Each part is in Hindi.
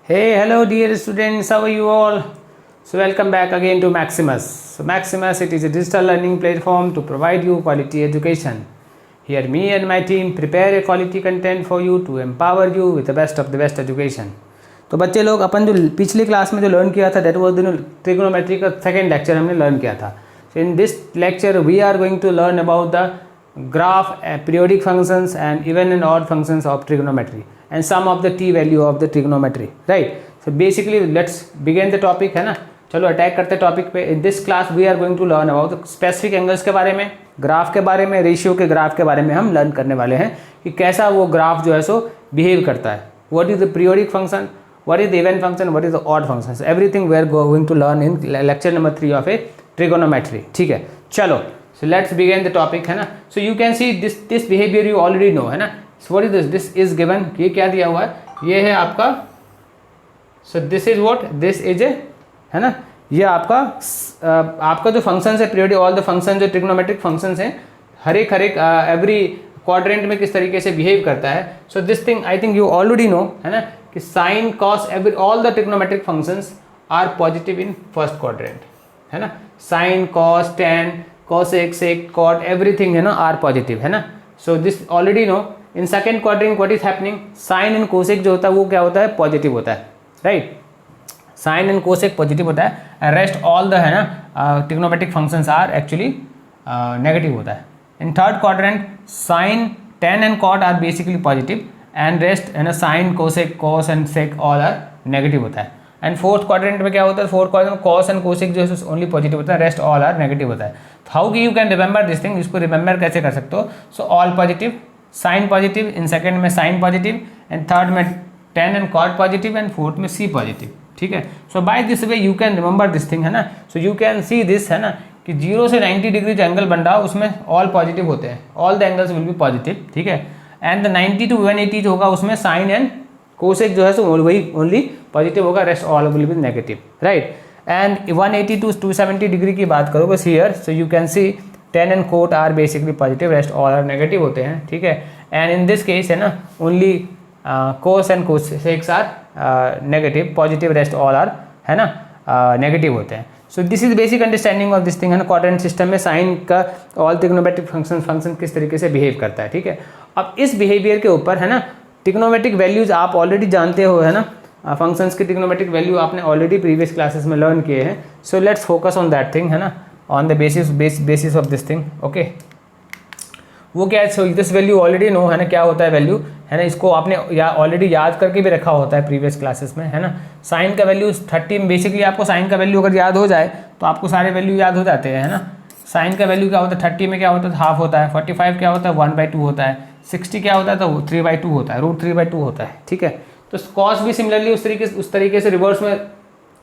Hey, hello dear students, how are you all? So welcome back again to Maximus. So Maximus, it is a digital learning platform to provide you quality education. Here me and my team prepare a quality content for you to empower you with the best of the best education. तो बच्चे लोग अपन जो पिछली क्लास में जो लर्न किया था दैट वाज द ट्रिग्नोमेट्री का सेकेंड लेक्चर हमने लर्न किया था. So in this lecture we are going to learn about the graph, periodic functions and even and odd functions of trigonometry and some of the t value of the trigonometry, right? So basically let's begin the topic, है ना. चलो अटैक करते टॉपिक पे. In this class we are going to learn about specific angles के बारे में, ग्राफ के बारे में, रेशियो के ग्राफ के बारे में हम लर्न करने वाले हैं कि कैसा वो ग्राफ जो है सो बिहेव करता है. What is the periodic function, what is the even function, what is the odd functions, everything we are going to learn in lecture number 3 of a trigonometry. ठीक है, चलो. So let's begin the topic, है ना. So you can see this behavior you already know, है ना. So what is this is given, ये क्या दिया हुआ है, ये है आपका. So this is what, this is a, है ना, ये आपका जो फंक्शंस है पीरियोडिक, ऑल द फंक्शन जो ट्रिग्नोमेट्रिक फंक्शंस हैं हर एक एवरी क्वाड्रेंट में किस तरीके से बिहेव करता है. So this thing I think you already know, है ना, कि sine cos every all the trigonometric functions are positive in first quadrant, है ना. Sine cos tan cosec sec cot everything, है ना, आर पॉजिटिव, है ना. So this already know. In second quadrant what is happening, sine and cosec जो होता है वो क्या होता है, पॉजिटिव होता है, right. Sine and cosec positive होता है, रेस्ट ऑल द, है ना, trigonometric functions are actually negative होता है. In third quadrant sine tan and cot are basically positive and rest, है ना, sine cosec cos and sec all are negative होता है. एंड फोर्थ क्वाड्रेंट में क्या होता है, फोर्थ क्वाड्रेंट में कॉस एंड कोसेक जो है ओनली पॉजिटिव होता है, रेस्ट ऑल आर नेगेटिव होता है. How you can remember this thing, इसको रिमेंबर कैसे कर सकते हो. So all positive, sine positive, in second में साइन पॉजिटिव, एंड थर्ड में tan and cot positive, and fourth में सी पॉजिटिव. ठीक है. So by this way you can remember this thing, है ना. So you can see this, है ना, कि 0 से 90 डिग्री जो एंगल बन रहा है उसमें ऑल पॉजिटिव होते हैं, all the angles will be positive. ठीक है. एंड द 90 to 180 जो होगा उसमें साइन एंड कोसेक जो है सो वही ओनली पॉजिटिव होगा, rest all will be negative, right. And 180 to 270 degree की बात करो बस here, so you can see tan and cot are basically positive, rest all are negative होते हैं. ठीक है. एंड इन दिस केस, है ना, only cos and cosecs are negative, positive rest all are, है ना, नेगेटिव होते हैं. So this is basic understanding of this thing, है ना. क्वाड्रेंट सिस्टम में साइन का ऑल ट्रिग्नोमेट्रिक फंक्शन किस तरीके से बिहेव करता है. ठीक है. अब इस बिहेवियर के ऊपर, है ना, ट्रिग्नोमेट्रिक वैल्यूज आप ऑलरेडी जानते हो, है ना, फंक्शंस की ट्रिग्नोमेट्रिक वैल्यू आपने ऑलरेडी प्रीवियस क्लासेस में लर्न किए हैं. So let's focus on that thing, है ना, on the basis of this thing. Okay, वो क्या है, so this value already know, है ना, क्या होता है वैल्यू, है ना. इसको आपने ऑलरेडी याद करके भी रखा होता है प्रीवियस क्लासेस में, है ना. साइन का वैल्यू 30, बेसिकली आपको साइन का वैल्यू अगर याद हो जाए तो आपको सारे वैल्यू याद हो जाते हैं, है ना. साइन का वैल्यू क्या होता है, 30 में क्या होता है, हाफ होता है. 45 क्या होता है, 1/2 होता है. 60 क्या होता है, तो 3/2 होता है, √3/2 होता है. ठीक है. तो कॉस भी सिमिलरली उस तरीके से रिवर्स में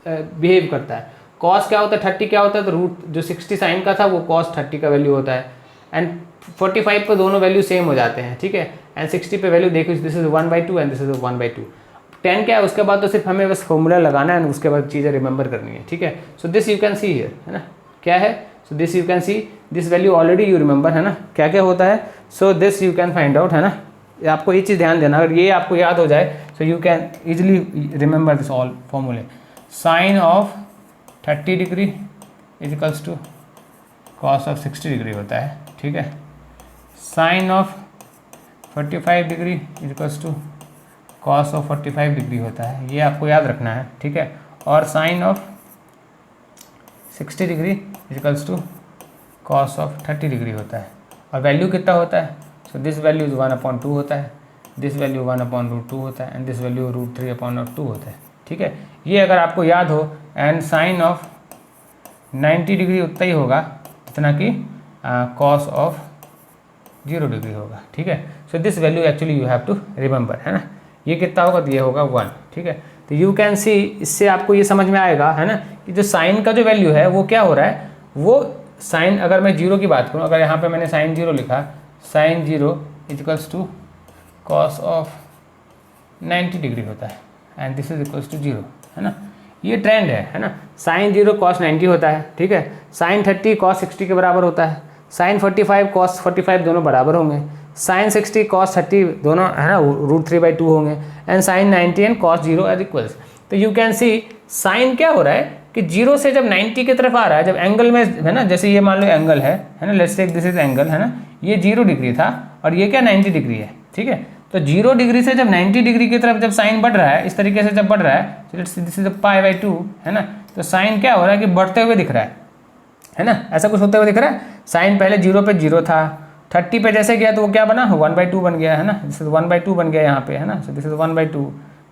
बिहेव करता है. कॉस क्या होता है, 30 क्या होता है, तो रूट जो 60 साइन का था वो कॉस 30 का वैल्यू होता है. एंड 45 पे दोनों वैल्यू सेम हो जाते हैं. ठीक है. एंड 60 पे वैल्यू देखो, this is 1/2 and this is 1/2. 10 क्या है, उसके बाद तो सिर्फ हमें बस फॉर्मूला लगाना है, उसके बाद चीज़ें रिमेंबर करनी है. ठीक है. So this you can see here, है ना, क्या है. So this you can see this value already you remember, है ना, क्या क्या होता है. So this you can find out, है ना. आपको ये चीज़ ध्यान देना, अगर ये आपको याद हो जाए so you can easily remember this all फॉर्मूले. Sine of 30 degree is equals to cos of 60 degree होता है. ठीक है. Sine of 45 degree is equals to cos of 45 degree होता है, ये आपको याद रखना है. ठीक है. और sine of 60 degree is equals to cos of 30 degree होता है. और वैल्यू कितना होता है, सो दिस वैल्यू इज 1/2 होता है, दिस वैल्यू 1/√2 होता है, एंड दिस वैल्यू √3/2 होता है. ठीक है. ये अगर आपको याद हो. एंड साइन ऑफ 90 डिग्री उतना ही होगा जितना कि कॉस ऑफ 0 डिग्री होगा. ठीक है. So this value actually you have to remember, है ना. ये कितना होगा, तो ये होगा 1. ठीक है. तो यू कैन सी, इससे आपको ये समझ में आएगा, है ना, कि जो साइन का जो वैल्यू है वो क्या हो रहा है, वो साइन, अगर मैं 0 की बात करूँ, अगर यहाँ पे मैंने साइन 0 लिखा, sine 0 is equals to cos of 90 degree होता है, and this is equals to 0, है ना. ये ट्रेंड है ना. साइन 0 कॉस 90 होता है. ठीक है. साइन 30 कॉस 60 के बराबर होता है. साइन 45 कॉस 45 दोनों बराबर होंगे. साइन 60 कॉस 30 दोनों, है ना, √3/2 होंगे. And sine 90 and cos 0 are equals. तो यू कैन सी साइन क्या हो रहा है कि 0 से जब 90 की तरफ आ रहा है, जब एंगल में है ना, जैसे ये मान लो एंगल है ना, let's take this is angle है ना, ये 0 डिग्री था और ये क्या 90 डिग्री है, ठीक है। तो 0 डिग्री से जब 90 डिग्री की तरफ जब साइन बढ़ रहा है, इस तरीके से जब बढ़ रहा है, लेट्स दिस इज π/2 है ना, तो साइन क्या हो रहा है कि बढ़ते हुए दिख रहा है ना, ऐसा कुछ होते हुए दिख रहा है। साइन पहले 0 पे 0 था, 30 पे जैसे गया तो वो क्या बना 1/2 बन गया है ना, दिस इज 1/2 बन गया यहाँ पे है ना, सो दिस इज 1/2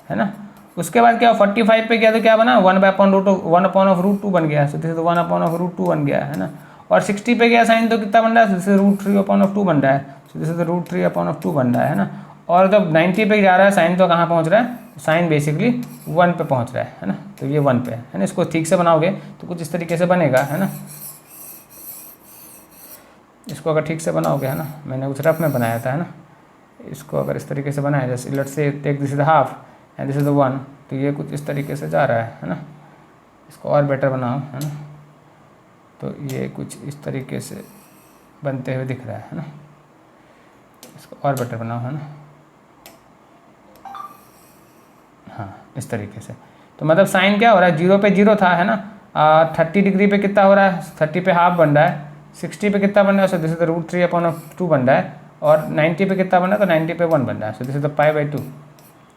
है ना। उसके बाद क्या 45 पे गया तो क्या बना 1/√2 बन गया, सो दिस इज 1/√2 बन गया है ना। और 60 पे गया साइन तो कितना बन रहा है, दिस इज √3/2 बन रहा है, सो दिस इज √3/2 बन रहा है ना। और जब 90 पे जा रहा है साइन तो कहाँ पहुँच रहा है, साइन बेसिकली 1 पे पहुँच रहा है ना, तो ये 1 पे है ना। इसको ठीक से बनाओगे तो कुछ इस तरीके से बनेगा है ना, इसको अगर ठीक से बनाओगे है ना, मैंने कुछ रफ में बनाया था है ना, इसको अगर इस तरीके से बनाया जैसे लेट्स से take this is half and this is 1, तो ये कुछ इस तरीके से जा रहा है ना। इसको और बेटर बनाओ है ना, तो ये कुछ इस तरीके से बनते हुए दिख रहा है ना, इसको और बेटर बनाओ है ना, हाँ इस तरीके से। तो मतलब साइन क्या हो रहा है, 0 पे 0 था है ना, 30 डिग्री पे कितना हो रहा है, 30 पे हाफ बन रहा है, 60 पे कितना बन रहा है, सो दिस इज √3/2 बन रहा है, और 90 पे कितना बन रहा है, तो 90 पे 1 बन रहा है, सो दिस इज π/2।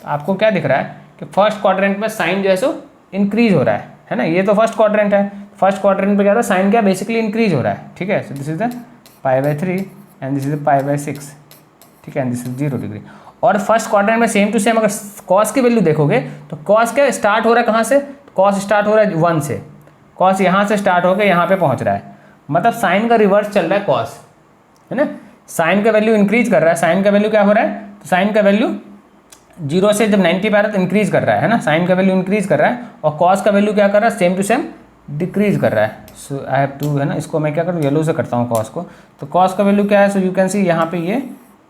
तो आपको क्या दिख रहा है कि फर्स्ट क्वाड्रेंट में साइन जो है सो इंक्रीज हो रहा है ना, ये तो फर्स्ट क्वाड्रेंट है, फर्स्ट क्वाड्रेंट पे क्या था साइन क्या बेसिकली इंक्रीज हो रहा है, ठीक है। So this is the π/3 and this is π/6, ठीक है, एंड दिस इज 0 डिग्री। और फर्स्ट क्वाड्रेंट में सेम टू सेम अगर कॉस की वैल्यू देखोगे तो कॉस क्या स्टार्ट हो रहा है कहाँ से, कॉस स्टार्ट हो रहा है 1 से, कॉस यहाँ से स्टार्ट होकर यहाँ पे पहुँच रहा है, मतलब साइन का रिवर्स चल रहा है कॉस है ना। साइन का वैल्यू इंक्रीज कर रहा है, साइन का वैल्यू क्या हो रहा है, तो साइन का वैल्यू 0 से जब 90 पे आ रहा है तो इंक्रीज कर रहा है ना, साइन का वैल्यू इंक्रीज कर रहा है, और कॉस का वैल्यू क्या कर रहा है सेम टू सेम डिक्रीज कर रहा है। सो आई हैव टू है ना, इसको मैं क्या करूँ येलो से करता हूँ कॉस को, तो कॉस का वैल्यू क्या है, सो यू कैन सी यहाँ पे ये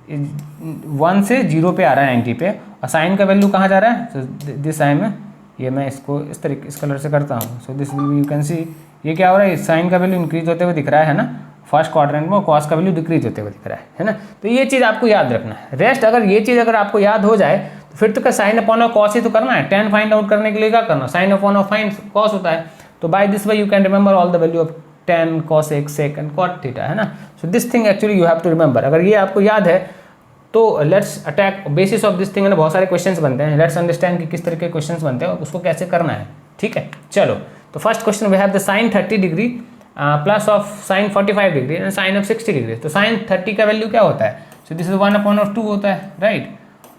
1 से 0 पे आ रहा है 90 पे, और साइन का वैल्यू कहाँ जा रहा है, सो दिस साइन में ये मैं इसको इस तरीके इस कलर से करता हूँ, सो this will B you can सी ये क्या हो रहा है, साइन का वैल्यू इंक्रीज होते हुए दिख रहा है ना फर्स्ट क्वाड्रेंट में, कॉस का वैल्यू डिक्रीज होते हुए दिख रहा है ना। तो ये चीज़ आपको याद रखना है। रेस्ट अगर ये चीज़ अगर आपको याद हो जाए तो फिर तो क्या साइन अपॉन ऑफ कॉस ही तो करना है, tan फाइंड आउट करने के लिए क्या करना, sine upon of find cos होता है। तो by this way you can remember all the value of tan cos x sec and cot theta है ना। So this thing actually you have to remember, अगर ये आपको याद है तो let's attack basis of this thing है ना, बहुत सारे क्वेश्चंस बनते हैं, लेट्स अंडरस्टैंड कि किस तरह के क्वेश्चंस बनते हैं और उसको कैसे करना है, ठीक है। चलो तो first question we have the sine 30 degree plus of sine 45 degree and sine of 60 degree. तो साइन 30 का वैल्यू क्या होता है, सो दिस इज 1/2 होता है राइट,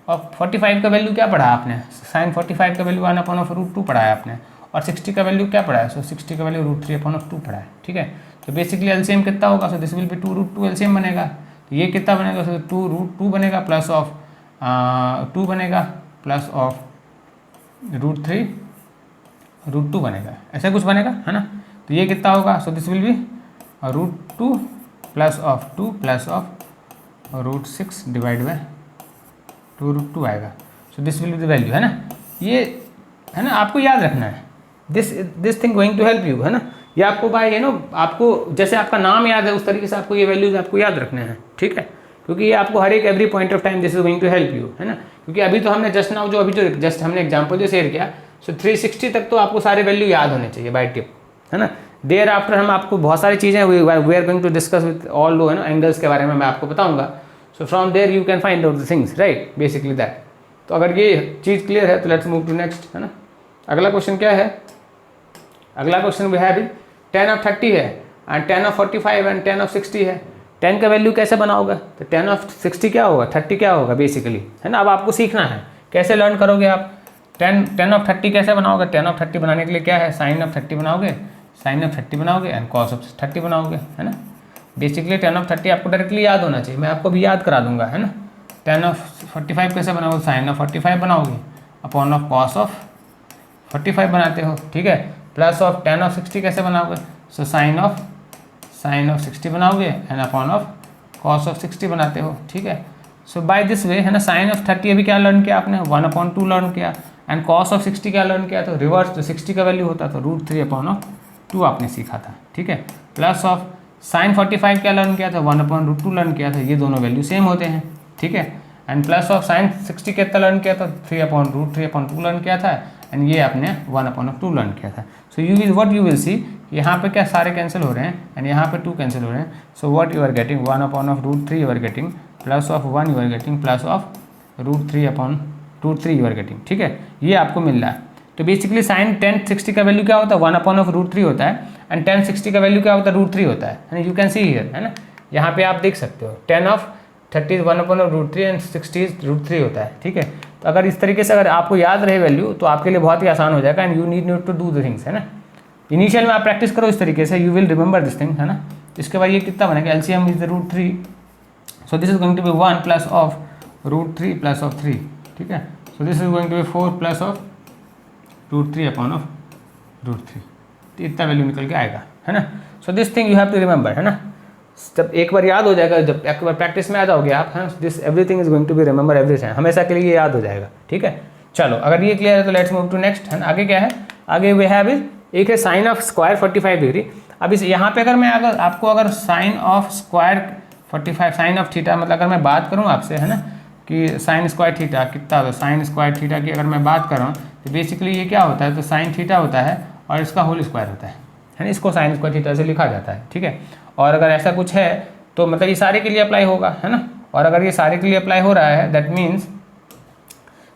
और 45 का वैल्यू क्या पढ़ा आपने, साइन 45 का वैल्यू 1/√2 पढ़ा है आपने, और 60 का वैल्यू क्या पढ़ा है, सो 60 का वैल्यू √3/2 पढ़ा है, ठीक है। तो बेसिकली एलसीएम कितना होगा, so this will B 2√2 LCM बनेगा, तो ये कितना बनेगा, सो 2√2 बनेगा प्लस ऑफ 2 बनेगा प्लस ऑफ √3√2 बनेगा, ऐसा कुछ बनेगा है ना। तो ये कितना होगा, so this will be √2 plus of 2 plus of √6 divide by 2√2 आएगा। So this will be the value है ना, ये है ना आपको याद रखना है, this thing going to help you है ना। ये आपको बाय यू नो आपको जैसे आपका नाम याद है उस तरीके से आपको ये वैल्यूज आपको याद रखने हैं, ठीक है, क्योंकि ये आपको हर एक every point of time this is going to help you है ना। क्योंकि अभी तो हमने जस्ट नाउ जो अभी जो जस्ट हमने एग्जाम्पल जो शेयर किया, सो 360 तक तो आपको सारे वैल्यू याद होने चाहिए बाय टिप है ना। देयर आफ्टर हम आपको बहुत सारी चीज़ें we are going to discuss with all लो है ना एंगल्स के बारे में मैं आपको बताऊंगा। So from there you can find out the things right, basically that. तो अगर ये चीज़ क्लियर है तो लेट्स मूव टू नेक्स्ट है ना। अगला क्वेश्चन क्या है, अगला क्वेश्चन भी है tan ऑफ 30 है and tan of 45 and tan of 60 है। tan का वैल्यू कैसे बनाओगे, तो tan ऑफ 60 क्या होगा, 30 क्या होगा बेसिकली है ना। अब आपको सीखना है कैसे लर्न करोगे आप, tan ऑफ 30 कैसे बनाओगे, tan ऑफ 30 बनाने के लिए क्या है, साइन ऑफ 30 बनाओगे, साइन ऑफ 30 बनाओगे एंड कॉस ऑफ 30 बनाओगे है ना। बेसिकली tan ऑफ 30 आपको डायरेक्टली याद होना चाहिए, मैं आपको भी याद करा दूंगा है ना। tan ऑफ 45 कैसे बनाओगे, साइन ऑफ 45 बनाओगे अपॉन ऑफ कॉस ऑफ 45 बनाते हो, ठीक है, प्लस ऑफ tan ऑफ 60 कैसे बनाओगे, सो साइन ऑफ 60 बनाओगे and upon of cos of 60 बनाते हो, ठीक है। सो बाय दिस वे है ना, साइन ऑफ 30 अभी क्या लर्न किया आपने 1/2 लर्न किया एंड कॉस ऑफ 60 क्या लर्न किया, तो रिवर्स जो 60 का वैल्यू होता तो √3/2 आपने सीखा था, ठीक है। प्लस ऑफ साइन 45 क्या लर्न किया था 1/√2 लर्न किया था, ये दोनों वैल्यू सेम होते हैं, ठीक है। एंड प्लस ऑफ साइन 60 कितना लर्न किया था 3/√3/2 लर्न किया था एंड ये आपने 1/2 लर्न किया था। So you will what you will सी, यहाँ पे क्या सारे कैंसिल हो रहे हैं एंड यहाँ पे 2 कैंसिल हो रहे हैं। So what you are getting 1/√3 you are getting plus of 1 you are getting plus of √3/√3 you are getting. ठीक है, ये आपको मिल रहा है। तो बेसिकली साइन 1060 का वैल्यू क्या होता है 1/√3 होता है एंड 1060 का वैल्यू क्या होता है √3 होता है। यू कैन सी हियर, है ना, यहाँ पे आप देख सकते हो 10/30 1/√3 एंड 60 √3 होता है। ठीक है, तो अगर इस तरीके से अगर आपको याद रहे वैल्यू तो आपके लिए बहुत ही आसान हो जाएगा and you need to do the things, है ना। इनिशियल में आप प्रैक्टिस करो इस तरीके से, you will remember this thing, है ना। इसके बाद ये कितना बनेगा, LCM is the √3, so this is going to be 1 plus of √3 plus of 3। ठीक है, so this is going to be 4 plus of √3/√3। तो इतना वैल्यू निकल के आएगा, है ना। So this thing you have to remember, है ना। जब एक बार याद हो जाएगा, जब एक बार प्रैक्टिस में आ जाओगे आप, है, this everything is going to be remember every time, हमेशा के लिए याद हो जाएगा। ठीक है, चलो अगर ये क्लियर है तो लेट्स मूव टू नेक्स्ट, है ना। आगे क्या है, आगे वी हैव इज एक है साइन ऑफ स्क्वायर 45 डिग्री। अब इस यहाँ पे अगर मैं आपको अगर sine of square 45 sine of theta, मतलब अगर मैं बात करूँ आपसे, है ना, कि साइन स्क्वायर थीटा कितना होता है, साइन स्क्वायर थीटा की अगर मैं बात कर रहा हूँ तो बेसिकली ये क्या होता है, तो साइन थीटा होता है और इसका होल स्क्वायर होता है ना, इसको साइन स्क्वायर थीटा से लिखा जाता है। ठीक है, और अगर ऐसा कुछ है तो मतलब ये सारे के लिए अप्लाई होगा, है ना। और अगर ये सारे के लिए अप्लाई हो रहा है दैट मीन्स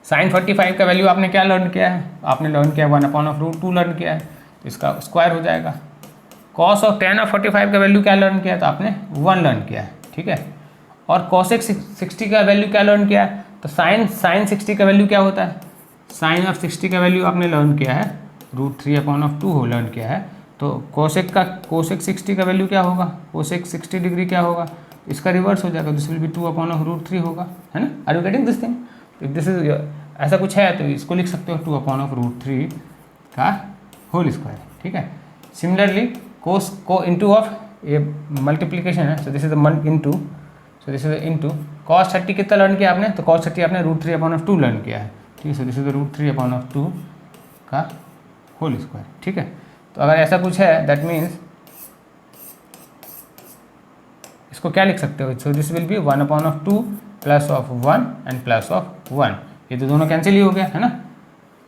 साइन 45 का वैल्यू आपने क्या लर्न किया है, आपने लर्न किया 1/√2 लर्न किया है, तो इसका स्क्वायर हो जाएगा। कॉस ऑफ 10/45 का वैल्यू क्या लर्न किया है, तो आपने 1 लर्न किया है। ठीक है, और कॉसेक 60 का वैल्यू क्या लर्न किया है, तो साइन 60 का वैल्यू क्या होता है, साइन ऑफ 60 का वैल्यू आपने लर्न किया है √3/2 हो लर्न किया है। तो कोसेक 60 का वैल्यू क्या होगा, कोसेक 60 डिग्री क्या होगा, इसका रिवर्स हो जाएगा, दिस विल बी 2/√3 होगा, है ना। Are you getting this thing, if this is ऐसा कुछ है तो इसको लिख सकते हो 2/√3 का होल स्क्वायर। ठीक है, सिमिलरली कोस को इंटू ऑफ ये मल्टीप्लीकेशन है, so this is the into, so this is into cos 30 कितना लर्न किया आपने, तो cos 30 आपने √3/2 लर्न किया है। ठीक है, सो दिस इज द √3/2 का होल स्क्वायर। ठीक है, तो अगर ऐसा कुछ है दैट मीन्स इसको क्या लिख सकते हो, so this will B 1/2 plus of 1 and plus of 1, ये तो दोनों कैंसिल ही हो गया, है ना।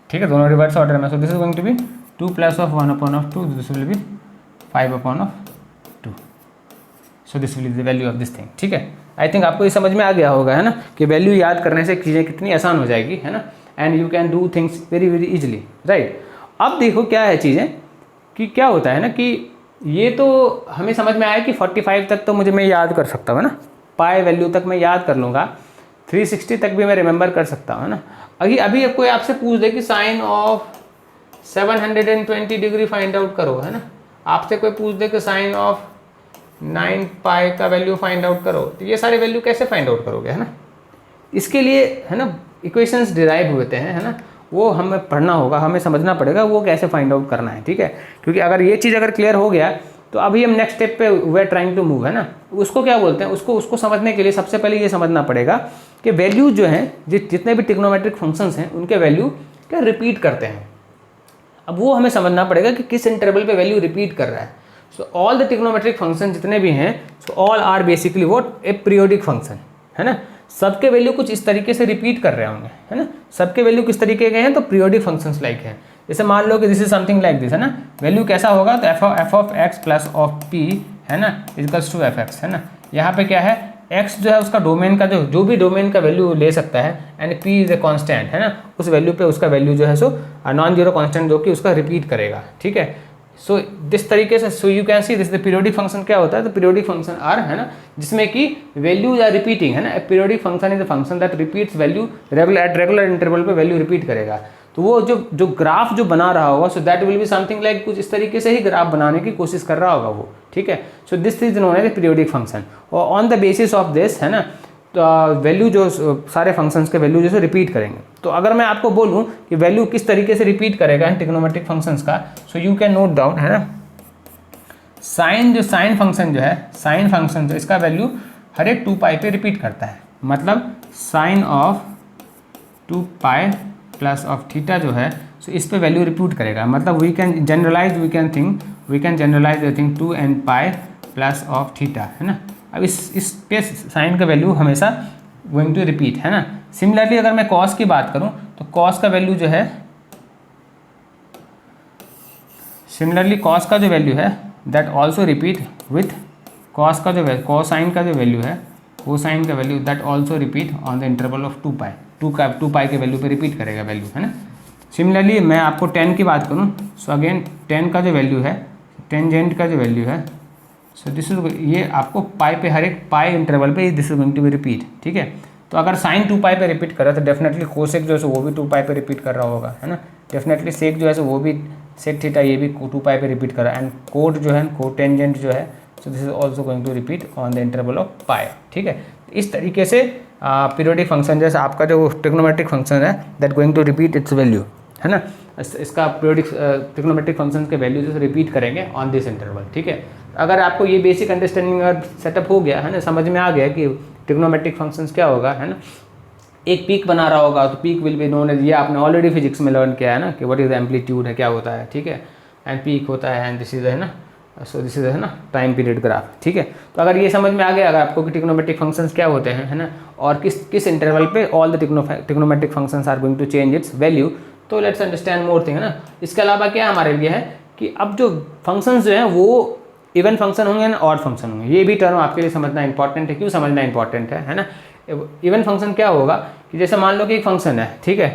ठीक है, दोनों रिवर्स ऑर्डर में, so this is going to be 2 plus of 1/2, this will be 5/2, so this will be the value of this thing. ठीक है, आई थिंक आपको ये समझ में आ गया होगा, है ना, कि वैल्यू याद करने से चीज़ें कितनी आसान हो जाएगी, है ना, and you can do things very very easily, right. अब देखो क्या है चीज़ें कि क्या होता है ना कि ये तो हमें समझ में आया कि 45 तक तो मैं याद कर सकता हूँ, है ना, पाई वैल्यू तक मैं याद कर लूँगा, 360 तक भी मैं रिमेंबर कर सकता हूँ, है ना। अभी कोई आपसे पूछ दे कि sine of 720 degree find out करो, है ना, आपसे कोई पूछ दे कि साइन ऑफ 9 पाई का वैल्यू फाइंड आउट करो, तो ये सारे वैल्यू कैसे फाइंड आउट करोगे, है ना। इसके लिए, है ना, इक्वेशंस डिराइव हुए हैं, है ना, वो हमें पढ़ना होगा, हमें समझना पड़ेगा वो कैसे फाइंड आउट करना है। ठीक है, क्योंकि अगर ये चीज़ अगर क्लियर हो गया तो अभी हम नेक्स्ट स्टेप पे we are trying to move, है ना। उसको क्या बोलते हैं, उसको समझने के लिए सबसे पहले ये समझना पड़ेगा कि वैल्यू जो है जितने भी ट्रिग्नोमेट्रिक फंक्शंस हैं उनके वैल्यू क्या रिपीट करते हैं। अब वो हमें समझना पड़ेगा कि किस इंटरवल पे वैल्यू रिपीट कर रहा है। So all the trigonometric function जितने भी हैं, so all are basically what a periodic function, है ना। सबके वैल्यू कुछ इस तरीके से रिपीट कर रहे होंगे, है ना। सबके वैल्यू किस तरीके के हैं, तो पीरियोडिक फंक्शंस लाइक हैं। जैसे मान लो कि this is something like this, है ना। वैल्यू कैसा होगा, तो F of x plus of P, है ना, इक्वल्स टू एफ एक्स, है ना। यहाँ पे क्या है, एक्स जो है उसका डोमेन का जो भी डोमेन का वैल्यू ले सकता है, and P is a constant, है ना। उस वैल्यू पे उसका वैल्यू जो है सो नॉन जीरो कॉन्स्टेंट जो कि उसका रिपीट करेगा। ठीक है, सो दिस तरीके से, सो you can see this the periodic function क्या होता है, तो पीरियोडिक फंक्शन आर, है ना, जिसमें कि वैल्यूज आर रिपीटिंग, है ना। Periodic function is the function that repeats value regular interval पे वैल्यू रिपीट करेगा। तो वो जो ग्राफ जो बना रहा होगा, सो that will be something like कुछ इस तरीके से ही ग्राफ बनाने की कोशिश कर रहा होगा वो। ठीक है, so this is known as periodic function, और on the basis of this, है ना, तो वैल्यू जो सारे फंक्शंस के वैल्यू जैसे रिपीट करेंगे। तो अगर मैं आपको बोलूं कि वैल्यू किस तरीके से रिपीट करेगा इन ट्रिग्नोमेट्रिक फंक्शंस का, सो यू कैन नोट डाउन, है ना, साइन फंक्शन जो है, साइन फंक्शन जो इसका वैल्यू हर एक 2 पाई पे रिपीट करता है। मतलब sine of 2 pi plus of theta जो है, सो इस पे वैल्यू रिपीट करेगा। मतलब we can generalize the thing 2n pi plus of theta, है ना। अब इस पे साइन का वैल्यू हमेशा गोइंग टू रिपीट, है ना। सिमिलरली अगर मैं कॉस की बात करूं तो कॉस का वैल्यू जो है सिमिलरली कॉस का जो वैल्यू है that also repeat with cos का जो कोसाइन का जो वैल्यू है कोसाइन का value that also repeat on the interval of 2 पाई 2 पाई के वैल्यू पे रिपीट करेगा वैल्यू, है ना। सिमिलरली मैं आपको tan की बात करूँ, सो अगेन tan का जो वैल्यू है, टेंजेंट का जो वैल्यू है, सो दिस इज ये आपको पाई पे हर एक पाई इंटरवल पे this is going to be repeat, ठीक है। तो अगर साइन 2 पाई पे रिपीट कर रहा है तो डेफिनेटली कोसेक जो है वो भी 2 पाई पे रिपीट कर रहा होगा, है ना। डेफिनेटली सेक जो है वो भी सेक थीटा ये भी 2 पाई पे रिपीट कर रहा है, एंड कोट जो है कोट टेंजेंट जो है so this is also going to repeat on the interval of pi, ठीक है। इस तरीके से पीरियोडिक फंक्शन जैसे आपका जो ट्रिग्नोमेट्रिक फंक्शन है that going to repeat its value, है ना। इसका पीरियोडिक ट्रिग्नोमेट्रिक फंक्शन के वैल्यू जो रिपीट करेंगे ऑन दिस इंटरवल, ठीक है। अगर आपको ये बेसिक अंडरस्टैंडिंग और सेटअप हो गया, है ना, समझ में आ गया कि ट्रिग्नोमेट्रिक फंक्शंस क्या होगा, है ना। एक पीक बना रहा होगा तो peak will be known as, ये आपने ऑलरेडी फिजिक्स में लर्न किया है ना कि व्हाट इज एम्पलीट्यूड है, क्या होता है, ठीक है। एंड पीक होता है एंड दिस इज, है ना, सो दिस इज, है ना, टाइम पीरियड ग्राफ, ठीक है। तो अगर ये समझ में आ गया अगर आपको कि ट्रिग्नोमेट्रिक फंक्शंस क्या होते हैं, है ना, और किस इंटरवल पे all the trigonometric functions are going to change its value, तो लेट्स अंडरस्टैंड मोर थिंग, है ना। इसके अलावा क्या हमारे लिए है कि अब जो फंक्शंस जो हैं वो इवन फंक्शन होंगे ना ऑड फंक्शन होंगे, ये भी टर्म आपके लिए समझना इंपॉर्टेंट है। क्यों समझना इंपॉर्टेंट है ना। इवन फंक्शन क्या होगा कि जैसे मान लो कि एक फंक्शन है, ठीक है,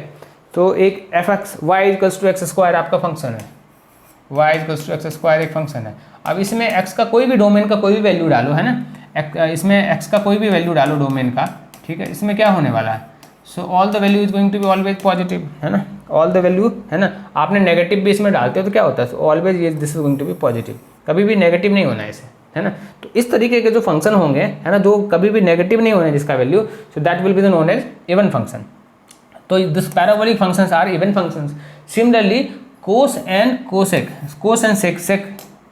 तो एक f x y equals to x square आपका फंक्शन है, y equals to x square एक फंक्शन है। अब इसमें एक्स का कोई भी डोमेन का कोई भी वैल्यू डालो, है ना, इसमें एक्स का कोई भी वैल्यू डालो डोमेन का, ठीक है। इसमें क्या होने वाला है, so all the value is going to be always positive, है ना, ऑल द वैल्यू, है ना। आपने नेगेटिव भी इसमें डालते हो तो क्या होता है, ऑलवेज ये this is going to be positive, कभी भी नेगेटिव नहीं होना है इसे, है ना। तो इस तरीके के जो फंक्शन होंगे, है ना, जो कभी भी नेगेटिव नहीं होना है जिसका value, so that will be the known as even function. तो this parabolic functions are even functions. Similarly cos and cosec, cos and sec,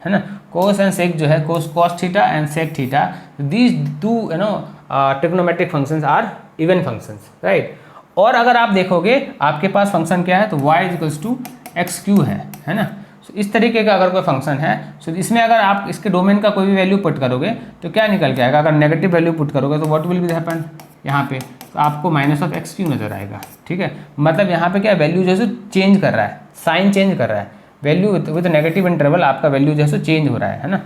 है ना, कोस एंड सेक जो है cos theta and sec theta, these two, you know, trigonometric functions are even functions, right. और अगर आप देखोगे आपके पास फंक्शन क्या है तो y equals to x cube है ना। So, इस तरीके का अगर कोई फंक्शन है, सो इसमें अगर आप इसके डोमेन का कोई भी वैल्यू पुट करोगे तो क्या निकल के आएगा, अगर नेगेटिव वैल्यू पुट करोगे तो व्हाट विल बी हैपन, यहाँ पे तो आपको माइनस ऑफ एक्स क्यू नजर आएगा, ठीक है। मतलब यहाँ पे क्या वैल्यू जैसे चेंज कर रहा है, साइन चेंज कर रहा है, वैल्यू विद नेगेटिव इंटरवल आपका वैल्यू जैसे चेंज हो रहा है ना।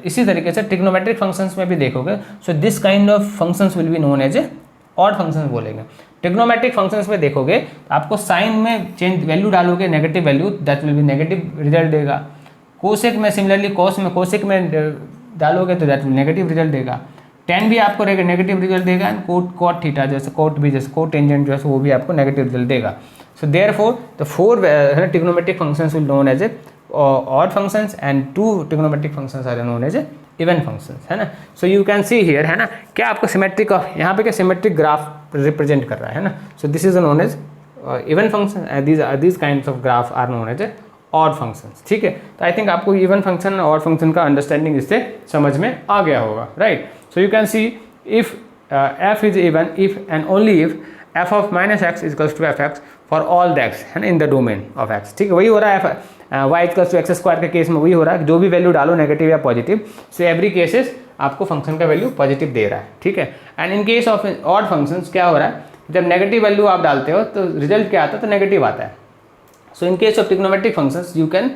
इसी तरीके से ट्रिग्नोमेट्रिक फंक्शंस में भी देखोगे, so this kind of functions will be known as a odd functions बोलेंगे। ट्रिग्नोमेट्रिक फंक्शंस में देखोगे तो आपको साइन में चेंज वैल्यू डालोगे negative value, that will be negative result देगा। कोसेक में सिमिलरली कोसेक में डालोगे तो दैट विल नेगेटिव रिजल्ट देगा। टेन भी आपको नेगेटिव रिजल्ट देगा, एंड कॉट थीटा जैसे कोट टेंजेंट जो है वो भी आपको नेगेटिव रिजल्ट देगा। So therefore the 4 trigonometric functions will known as a odd functions and 2 trigonometric functions are known as a even functions, है ना। So you can see here, है ना, क्या आपको सिमेट्रिक ऑफ यहाँ पे क्या सिमेट्रिक ग्राफ रिप्रेजेंट कर रहा है ना। So this is known as even function and these kinds of graph are known as a odd functions, ठीक है। तो आई थिंक आपको इवन फंक्शन और ऑड फंक्शन का अंडरस्टैंडिंग इससे समझ में आ गया होगा, right. So you can see if f is even if and only if f of minus x equals to f x for all the x, है ना, in the domain of x, ठीक है। वही हो रहा है y equals to x square के केस में वही हो रहा है, जो भी वैल्यू डालो नेगेटिव या पॉजिटिव, सो एवरी केसेस आपको फंक्शन का वैल्यू पॉजिटिव दे रहा है, ठीक है। And in case of odd functions क्या हो रहा है, जब नेगेटिव वैल्यू आप डालते हो तो रिजल्ट क्या आता है, तो नेगेटिव आता है। So in case of trigonometric functions you can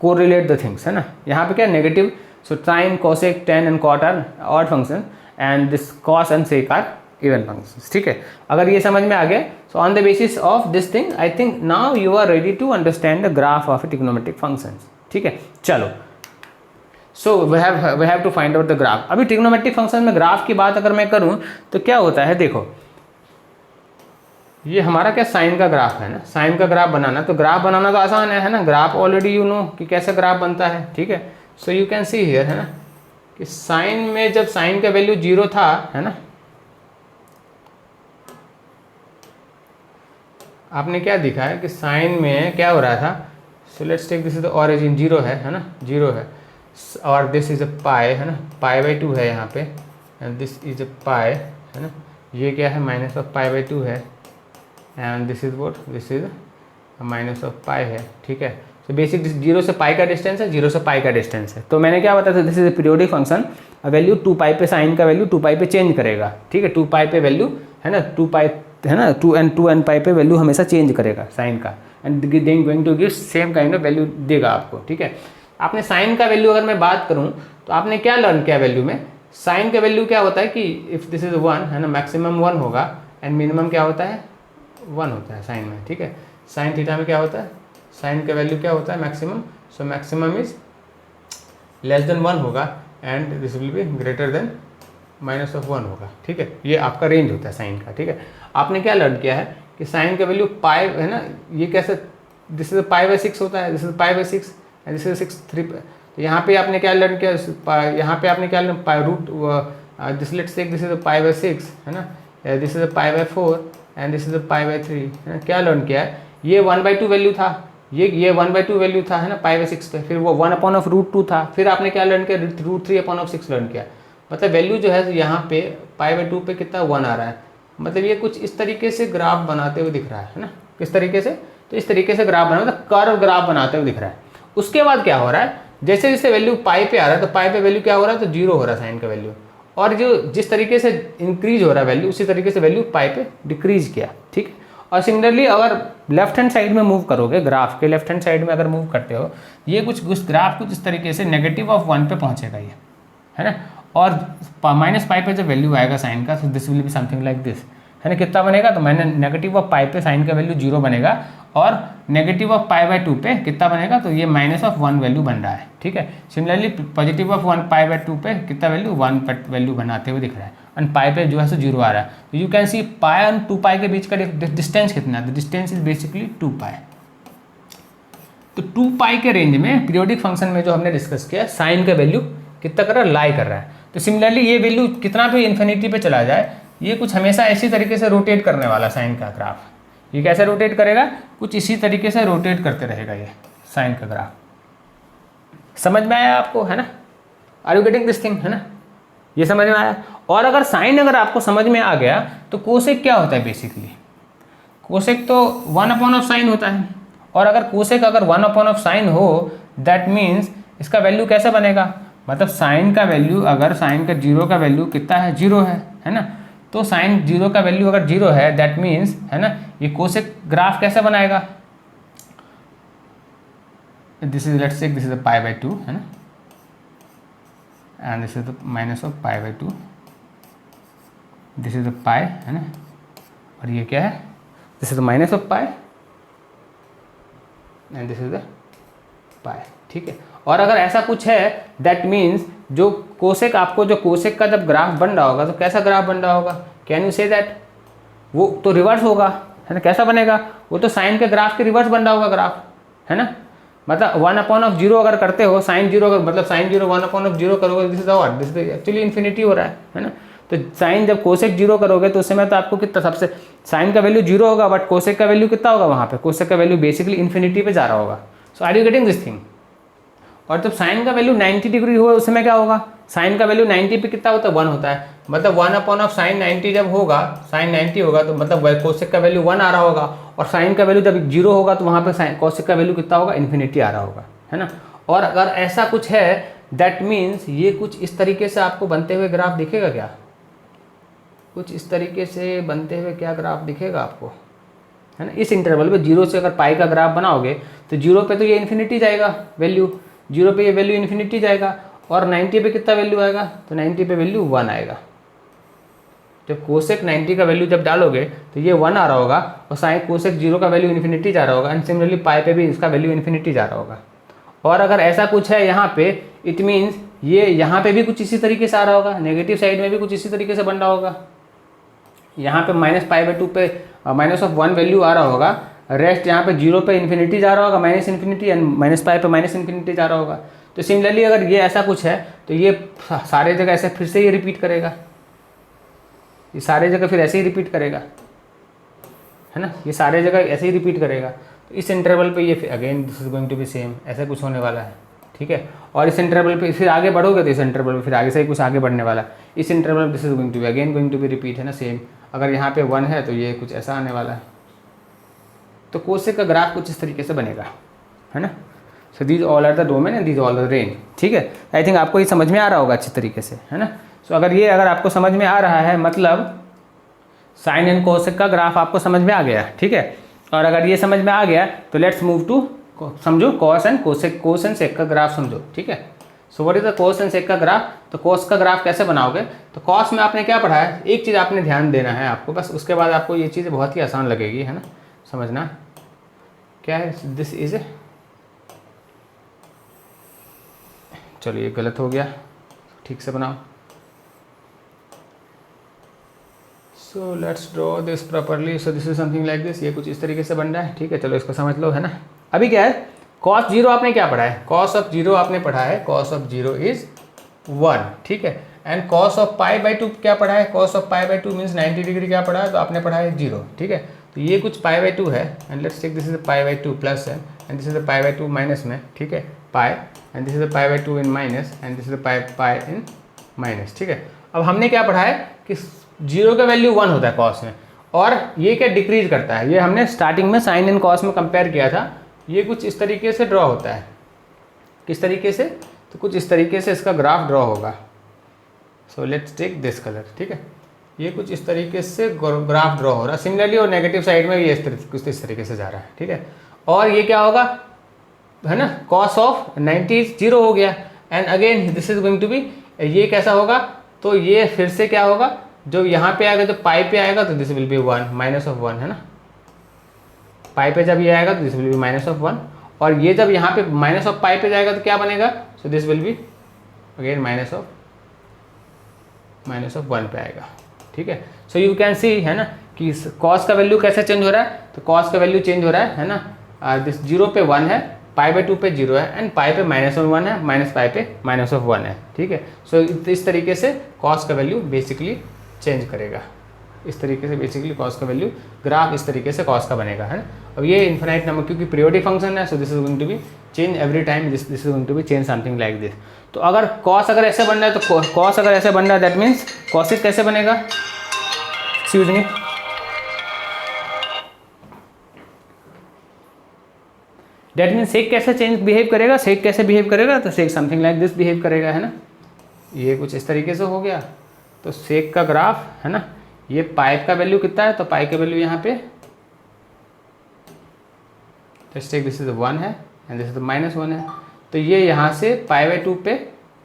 correlate the things, है ना। यहाँ पे क्या negative, so sine cosec tan and cot are odd function and this cos and sec are even functions, ठीक है। अगर ये समझ में आ गया, so on the basis of this thing I think now you are ready to understand the graph of trigonometric functions, ठीक है। चलो, so we have to find out the graph. अभी ट्रिग्नोमेट्रिक फंक्शन में ग्राफ की बात अगर मैं करूं तो क्या होता है, देखो ये हमारा क्या साइन का ग्राफ है ना, साइन का ग्राफ बनाना, तो ग्राफ बनाना तो आसान है ना, ग्राफ ऑलरेडी यू नो कि कैसे ग्राफ बनता है, ठीक है। सो यू कैन सी हियर, है ना, कि साइन में जब साइन का वैल्यू 0 था, है ना, आपने क्या दिखा है कि साइन में क्या हो रहा था, so let's take this is the origin, 0 है ना, 0 है, और दिस इज अ पाई, है ना, पाई बाई 2 है यहाँ पे, एंड दिस इज अ पाई, है ना, ये क्या है माइनस ऑफ पाई बाई 2 है, and this is what, this is minus of pi है, ठीक है। तो बेसिक 0 से पाई का डिस्टेंस है, 0 से पाई का डिस्टेंस है। तो मैंने क्या बताया था, this is a periodic function, value 2 पाई पे साइन का वैल्यू 2 पाई पे चेंज करेगा, ठीक है। 2 पाई पे वैल्यू, है ना, 2 पाई, है ना, 2 एन पाई पे वैल्यू हमेशा चेंज करेगा साइन का, and going to give same kind of value देगा आपको, ठीक है। आपने साइन का वैल्यू अगर मैं बात करूँ तो आपने क्या लर्न किया वैल्यू में, साइन का वैल्यू क्या होता है कि इफ़ दिस इज 1 है ना, मैक्सिमम 1 होगा एंड मिनिमम क्या होता है 1 होता है साइन में, ठीक है। साइन थीटा में क्या होता है, साइन का वैल्यू क्या होता है maximum, so maximum is less than 1 होगा and this will be greater than -1 होगा, ठीक है। ये आपका रेंज होता है साइन का, ठीक है। आपने क्या लर्न किया है कि साइन का वैल्यू पाई है ना, ये कैसे, दिस इज π/6 होता है, this is π/6 and this is 6/3। तो यहाँ पे आपने क्या लर्न किया, यहाँ पे आपने क्या learn root this let's say this is π/6 है ना, this is π/4 and this is π/3 है ना। क्या लर्न किया है, ये 1/2 वैल्यू था, ये 1/2 वैल्यू था है ना π/6 पे, फिर वो 1/√2 था, फिर आपने क्या लर्न किया √3/6 लर्न किया। मतलब वैल्यू जो है यहाँ पे π/2 पे कितना 1 आ रहा है। मतलब ये कुछ इस तरीके से ग्राफ बनाते हुए दिख रहा है ना, किस तरीके से, तो इस तरीके से ग्राफ बना, मतलब कर्व ग्राफ बनाते हुए दिख रहा है। उसके बाद क्या हो रहा है, जैसे जैसे वैल्यू पाई पे आ रहा है तो पाई पे वैल्यू क्या हो रहा है, तो 0 हो रहा है साइन का वैल्यू, और जो जिस तरीके से इंक्रीज हो रहा है वैल्यू उसी तरीके से वैल्यू पाई पे डिक्रीज किया, ठीक है। और सिमिलरली अगर लेफ्ट हैंड साइड में मूव करोगे, ग्राफ के लेफ्ट हैंड साइड में अगर मूव करते हो, ये कुछ ग्राफ कुछ इस तरीके से -1 पे पहुंचेगा ये, है ना। और -π पे जब वैल्यू आएगा साइन का, तो this will be something like this, है ना। कितना बनेगा, तो -π पे साइन का वैल्यू 0 बनेगा, और -π/2 पे कितना बनेगा, तो ये -1 वैल्यू बन रहा है, ठीक है। सिमिलरली +1π/2 पे कितना वैल्यू 1 वैल्यू बनाते हुए दिख रहा है, एंड पाई पे जो है सो 0 आ रहा है। तो यू कैन सी पाई और 2π के बीच का डिस्टेंस कितना है, द डिस्टेंस इज बेसिकली 2π। तो 2π के रेंज में पीरियोडिक फंक्शन में जो हमने डिस्कस किया, साइन का वैल्यू कितना कर रहा है, लाई कर रहा है। तो सिमिलरली ये वैल्यू कितना भी इन्फिनिटी पे चला जाए, ये कुछ हमेशा इसी तरीके से रोटेट करने वाला साइन का ग्राफ। ये कैसे रोटेट करेगा, कुछ इसी तरीके से रोटेट करते रहेगा ये साइन का ग्राफ। समझ में आया आपको, है ना, are you getting this thing, है ना, ये समझ में आया। और अगर साइन अगर आपको समझ में आ गया, तो कोसेक क्या होता है बेसिकली, कोसेक तो 1/sin होता है। और अगर कोसेक अगर 1/sin हो, दैट मीन्स इसका वैल्यू कैसे बनेगा, मतलब साइन का वैल्यू, अगर साइन का 0 का वैल्यू कितना है, 0 है ना। तो साइन 0 का वैल्यू अगर 0 है, दैट मीन्स, है ना, ये कोसेक ग्राफ कैसे बनाएगा, this is let's say this is π/2 है ना, and this is -π/2, this is π है ना, और ये क्या है, this is -π and this is π, ठीक है। और अगर ऐसा कुछ है, दैट मीन्स जो कोसेक आपको, जो कोसेक का जब ग्राफ बन रहा होगा, तो कैसा ग्राफ बन रहा होगा, कैन यू से दैट, वो तो रिवर्स होगा, है ना। कैसा बनेगा, वो तो साइन के ग्राफ के रिवर्स बन रहा होगा ग्राफ, है ना। मतलब 1/0 अगर करते हो, साइन 0 अगर, मतलब साइन 0 1/0 करोगे, this is what, this is actually infinity हो रहा है ना। तो साइन जब कोसेक 0 करोगे, तो उस समय तो आपको कितना, सबसे साइन का वैल्यू 0 होगा, बट कोसेक का वैल्यू कितना होगा वहाँ पे, कोसेक का वैल्यू बेसिकली इन्फिनिटी पे जा रहा होगा। So are you getting this thing. और जब साइन का वैल्यू 90 डिग्री हो, उस समय क्या होगा, साइन का वैल्यू 90 पे कितना होता है, 1 होता है। मतलब 1/sin 90 जब होगा, साइन 90 होगा, तो मतलब कोसेक का वैल्यू 1 आ रहा होगा, और साइन का वैल्यू जब 0 होगा, तो वहाँ पे कोसेक का वैल्यू कितना होगा, इन्फिनिटी आ रहा होगा, है ना। और अगर ऐसा कुछ है, दैट मीन्स ये कुछ इस तरीके से आपको बनते हुए ग्राफ दिखेगा क्या, कुछ इस तरीके से बनते हुए क्या ग्राफ दिखेगा आपको, है ना। इस इंटरवल पे 0 से अगर पाई का ग्राफ बनाओगे, तो 0 पे तो ये इन्फिनिटी जाएगा वैल्यू, 0 पे ये वैल्यू इन्फिनिटी जाएगा, और 90 पे कितना वैल्यू आएगा, तो 90 पे वैल्यू 1 आएगा। जब कोसेक 90 का वैल्यू जब डालोगे, तो ये 1 आ रहा होगा, और साइन कोसेक 0 का वैल्यू इन्फिनिटी जा रहा होगा, एंड सिमिलरली पाई पे भी इसका वैल्यू इन्फिनिटी जा रहा होगा। और अगर ऐसा कुछ है यहाँ पे, इट मीन्स ये यहाँ पे भी कुछ इसी तरीके से आ रहा होगा, नेगेटिव साइड में भी कुछ इसी तरीके से बन रहा होगा। यहाँ पे -π/2 पे -1 वैल्यू आ रहा होगा, रेस्ट यहाँ पे 0 पे इन्फिनिटी जा रहा होगा, -∞, एंड -π पे -∞ जा रहा होगा। तो सिमिलरली अगर ये ऐसा कुछ है, तो ये सारे जगह ऐसे फिर से ये रिपीट करेगा, ये सारे जगह फिर ऐसे ही रिपीट करेगा, है ना, ये सारे जगह ऐसे ही रिपीट करेगा। तो इस इंटरवल पे ये again this is going to be same, ऐसा कुछ होने वाला है, ठीक है। और इस इंटरवल पे फिर आगे बढ़ोगे, तो इस इंटरवल पे फिर आगे से ही कुछ आगे बढ़ने वाला है। इस इंटरवल में this is going to be again going to be repeat, है ना, सेम। अगर यहाँ पे 1 है, तो ये कुछ ऐसा आने वाला है। तो कोसेक का ग्राफ कुछ इस तरीके से बनेगा, है ना। So these all are the domain and these all the range, ठीक है। आई थिंक आपको ये समझ में आ रहा होगा अच्छी तरीके से, है ना। सो अगर आपको समझ में आ रहा है, मतलब साइन एंड कोसेक का ग्राफ आपको समझ में आ गया, ठीक है। और अगर ये समझ में आ गया तो लेट्स मूव टू, समझो cos and cosec, cos and sec का ग्राफ समझो, ठीक है। So what is the cos and sec का ग्राफ? तो कोस का ग्राफ कैसे बनाओगे? तो कॉस में आपने क्या पढ़ा है, एक चीज़ आपने ध्यान देना है आपको बस, उसके बाद आपको ये चीज़ बहुत ही आसान लगेगी, है ना, समझना क्या है। दिस इज, चलो ये गलत हो गया, ठीक से बनाओ। So let's draw this properly. So this is something like this, ये कुछ इस तरीके से बन रहा है, ठीक है। चलो इसको समझ लो, है ना। अभी क्या है, कॉस जीरो आपने क्या पढ़ा है, कॉस ऑफ जीरो आपने पढ़ा है, कॉस ऑफ जीरो इज 1, ठीक है। And cos of pi by 2 क्या पढ़ा है, cos of pi by 2 means 90 degree क्या पढ़ा है, तो आपने पढ़ा है 0, ठीक है। तो ये कुछ पाई बाई 2 है, and let's take this is pi by 2 plus है, and this is pi by 2 minus में, ठीक है, pi, and this is pi by 2 in minus, and this is pi in minus, ठीक है। अब हमने क्या पढ़ा है कि जीरो का वैल्यू 1 होता है कॉस में, और ये क्या डिक्रीज करता है, ये हमने स्टार्टिंग में साइन एंड कॉस में कंपेयर किया था। ये कुछ इस तरीके से ड्रॉ होता है, किस तरीके से, तो कुछ इस तरीके से इसका ग्राफ ड्रॉ होगा। So let's take this colour, ठीक है, ये कुछ इस तरीके से ग्राफ ड्रॉ हो रहा है सिमिलरली, और नेगेटिव साइड में ये कुछ इस तरीके से जा रहा है, ठीक है। और ये क्या होगा, है ना, कॉस ऑफ 90 0 हो गया, and again this is going to be, ये कैसा होगा, तो ये फिर से क्या होगा, जो यहाँ पे आएगा, जो पाई पे आएगा तो this will B 1 minus of 1, है ना, पाई पे जब ये आएगा तो this will B minus of 1, और ये जब यहाँ पे माइनस ऑफ पाई पे जाएगा तो क्या बनेगा, so this will be again minus of 1 पे आएगा, ठीक है। सो यू कैन सी, है ना, कि कॉस का वैल्यू कैसे चेंज हो रहा है, तो कॉस का वैल्यू चेंज हो रहा है ना, दिस 0 पे 1 है, पाई बाई 2 पे 0 है, एंड पाई पे माइनस ऑफ 1 है, माइनस पाई पे माइनस ऑफ 1 है, ठीक है। सो इस तरीके से कॉस का वैल्यू बेसिकली चेंज करेगा, इस तरीके से बेसिकली कॉस का वैल्यू, ग्राफ इस तरीके से कॉस का बनेगा, है ना। अब ये इन्फिनाइट नंबर क्योंकि पीरियोडिक फंक्शन है, so this is going to be change every time, this is going to be change something like this. तो अगर कॉस अगर ऐसे बन रहा है, तो कॉस अगर ऐसे बन रहा है, दैट मीन्स कॉसिक कैसे बनेगा, एक्सक्यूज मी, दैट मीन्स सेक कैसे चेंज बिहेव करेगा, सेक कैसे बिहेव करेगा, तो सेक समथिंग लाइक दिस बिहेव करेगा, है ना। ये कुछ इस तरीके से हो गया, तो सेक का ग्राफ, है ना, ये पाइप का वैल्यू कितना है, तो पाई का वैल्यू यहाँ पे दिस इज 1 है, एंड दिस इज माइनस 1 है, तो ये यहाँ से पाई बाई 2 पे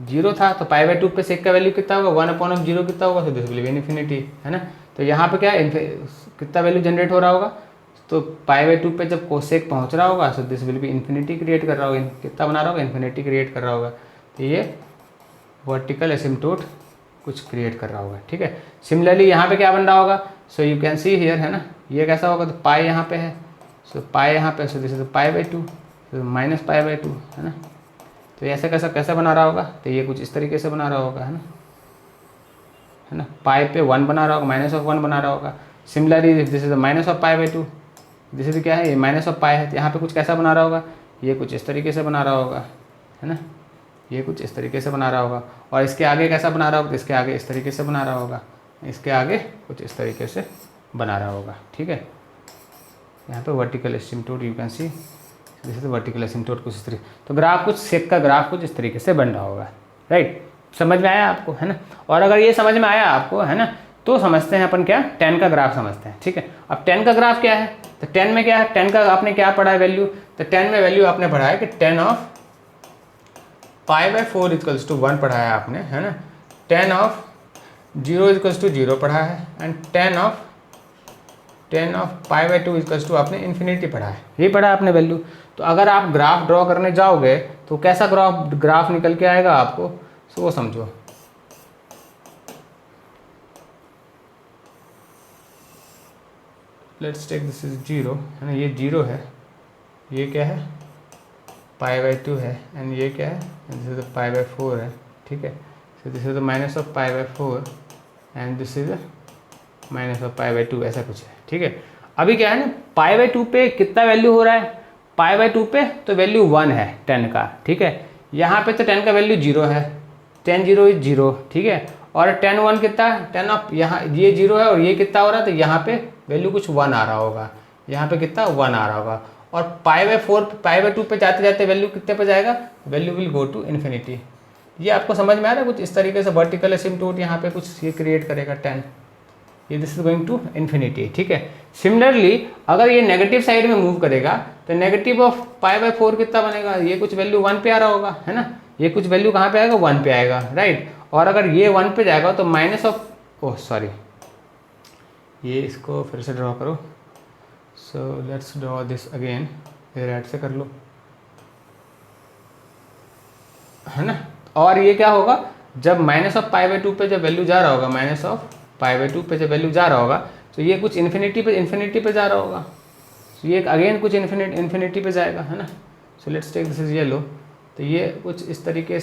0 था, तो पाई बाई 2 पे सेक का वैल्यू कितना होगा, 1/0 कितना होगा, तो दिस विल बी इन्फिनिटी, है ना। तो यहाँ पे क्या कितना वैल्यू जनरेट हो रहा होगा, तो पाई बाई 2 पे जब कोसेक पहुँच रहा होगा, so this will B infinity create कर रहा होगा, कितना बना रहा होगा, इन्फिनिटी क्रिएट कर रहा होगा, तो ये वर्टिकल एसिम्प्टोट कुछ क्रिएट कर रहा होगा, ठीक है। सिमिलरली यहाँ पे क्या बन रहा होगा, सो यू कैन सी हियर, है ना, ये कैसा होगा, तो पाई यहाँ पे है, सो पाई यहाँ पे, सो दिस इज पाई बाई 2, तो माइनस पाई बाई 2, है ना। तो ऐसे कैसा बना रहा होगा, तो ये कुछ इस तरीके से बना रहा होगा, है ना, पाई पे 1 बना रहा होगा, माइनस ऑफ 1 बना रहा होगा। Similarly this is minus of pi by 2, this is क्या है, ये माइनस ऑफ पाई है, तो यहाँ पे कुछ कैसा बना रहा होगा, ये कुछ इस तरीके से बना रहा होगा, है ना, ये कुछ इस तरीके से बना रहा होगा, और इसके आगे कैसा बना रहा होगा, इसके आगे इस तरीके से बना रहा होगा, इसके आगे कुछ इस तरीके से बना रहा होगा, ठीक है। यहाँ पे vertical asymptote you can see, this is vertical asymptote कुछ इस तरीके, तो ग्राफ कुछ सेक का ग्राफ कुछ इस तरीके से बन रहा होगा, राइट। समझ में आया आपको, है ना। और अगर ये समझ में आया आपको, है ना, तो समझते हैं अपन क्या, tan का ग्राफ समझते हैं, ठीक है। अब tan का ग्राफ क्या है, तो tan में क्या है, tan का आपने क्या पढ़ा है वैल्यू, तो tan में वैल्यू आपने पढ़ा है कि tan of pi by 4 equals to 1 पढ़ा है आपने, है ना। tan ऑफ 0 इक्वल्स टू 0 पढ़ा है, and tan of pi by 2 equals to आपने इन्फिनिटी पढ़ा है, ये पढ़ा आपने वैल्यू। तो अगर आप ग्राफ ड्रॉ करने जाओगे तो कैसा ग्राफ निकल के आएगा आपको, सो वो समझो। लेट्स टेक दिस इज 0, है ना, ये 0 है, ये क्या है, पाई बाई 2 है, एंड ये क्या है, दिस इज पाई बाई 4 है, ठीक है। So this is minus of pi by 4, and this is minus of pi by 2, ऐसा कुछ है, ठीक है। अभी क्या है ना, पाई बाई 2 पे कितना वैल्यू हो रहा है, पाई बाई 2 पे तो वैल्यू 1 है tan का, ठीक है। यहाँ पे तो tan का वैल्यू 0 है, tan 0 इज 0, ठीक है। और tan 1 कितना है, tan ऑफ यहाँ ये 0 है, और ये कितना हो रहा है, तो यहाँ पे वैल्यू कुछ 1 आ रहा होगा, यहाँ पे कितना 1 आ रहा होगा। और पाई बाई 4 पाई बाई 2 पे जाते जाते वैल्यू कितने पे जाएगा, value will go to infinity. ये आपको समझ में आ रहा है, कुछ इस तरीके से वर्टिकल एसिम्प्टोट यहाँ पे कुछ ये क्रिएट करेगा tan, ये this is going to infinity, ठीक है। सिमिलरली अगर ये नेगेटिव साइड में मूव करेगा तो नेगेटिव ऑफ पाई बाय 4 कितना बनेगा, ये कुछ वैल्यू 1 पे आ रहा होगा, है ना, ये कुछ वैल्यू कहाँ पे आएगा, 1 पे आएगा, राइट। और अगर ये 1 पे जाएगा तो माइनस ऑफ, ओह सॉरी, ये इसको फिर से ड्रॉ करो। So let's draw this again, red से कर लो, है ना। और ये क्या होगा, जब माइनस ऑफ पाई बाय 2 पे जब वैल्यू जा रहा होगा, माइनस ऑफ पाई बाय 2 पे जब वैल्यू जा रहा होगा तो ये कुछ इन्फिनिटी पे जा रहा होगा, तो ये अगेन कुछ इन्फिनिटी पे जाएगा, है ना। So let's take this is yellow, तो ये कुछ इस तरीके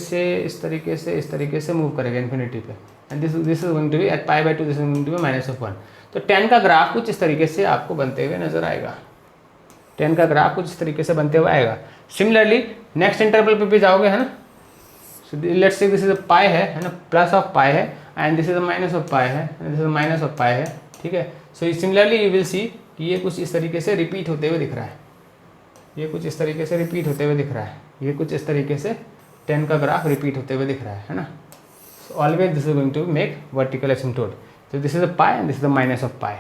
से मूव करेगा इन्फिनिटी पे, and this is going to be at pi by 2, this is going to be minus of 1। तो 10 का ग्राफ कुछ इस तरीके से आपको बनते हुए नजर आएगा, 10 का ग्राफ कुछ इस तरीके से बनते हुए आएगा। सिमिलरली नेक्स्ट इंटरवल पे भी जाओगे, है ना। So let's say this is pi है ना, प्लस ऑफ पाई है, and this is minus of pi है, this is minus of pi है, ठीक है। So similarly you will see कि ये कुछ इस तरीके से रिपीट होते हुए दिख रहा है, ये कुछ इस तरीके से रिपीट होते हुए दिख रहा है, ये कुछ इस तरीके से 10 का ग्राफ रिपीट होते हुए दिख रहा है ना। So always this is going to make vertical asymptote, तो this is a pi and this is the minus of pi,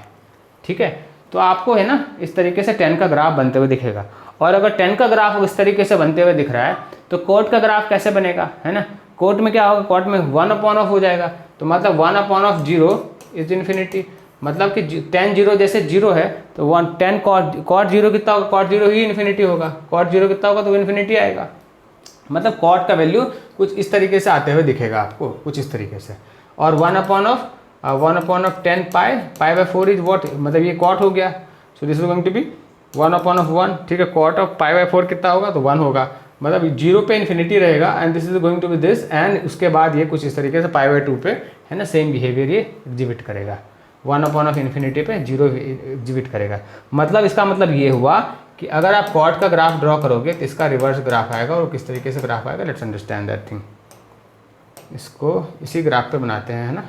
ठीक है। तो आपको है ना इस तरीके से 10 का ग्राफ बनते हुए दिखेगा। और अगर 10 का ग्राफ इस तरीके से बनते हुए दिख रहा है तो कोट का ग्राफ कैसे बनेगा, है ना। कोट में क्या होगा, कोट में 1 अपॉन ऑफ हो जाएगा, तो मतलब 1 अपॉन ऑफ 0 इज इन्फिनिटी, मतलब कि 10 0 जैसे 0 है तो 10 कॉट 0 कितना होगा, कॉट 0 ही इन्फिनिटी होगा, कॉट 0 कितना होगा तो इन्फिनिटी आएगा। मतलब कॉट का वैल्यू कुछ इस तरीके से आते हुए दिखेगा आपको, कुछ इस तरीके से। और 1 upon of 10 pi by 4 is what, मतलब ये कॉट हो गया। So this is going to be 1 upon of 1, ठीक है। कॉट ऑफ पाई बाय 4 कितना होगा तो 1 होगा, मतलब 0 पे इन्फिनिटी रहेगा, and this is going to be this, एंड उसके बाद ये कुछ इस तरीके से पाई बाय 2 पे, है ना, सेम बिहेवियर ये एग्जिबिट करेगा, 1 अपॉन ऑफ इन्फिनिटी पे 0 एग्जिबिट करेगा। मतलब इसका मतलब ये हुआ कि अगर आप कॉट का ग्राफ ड्रॉ करोगे तो इसका रिवर्स ग्राफ आएगा, और किस तरीके से ग्राफ आएगा, लेट्स अंडरस्टैंड दैट थिंग। इसको इसी ग्राफ पे बनाते हैं, है ना,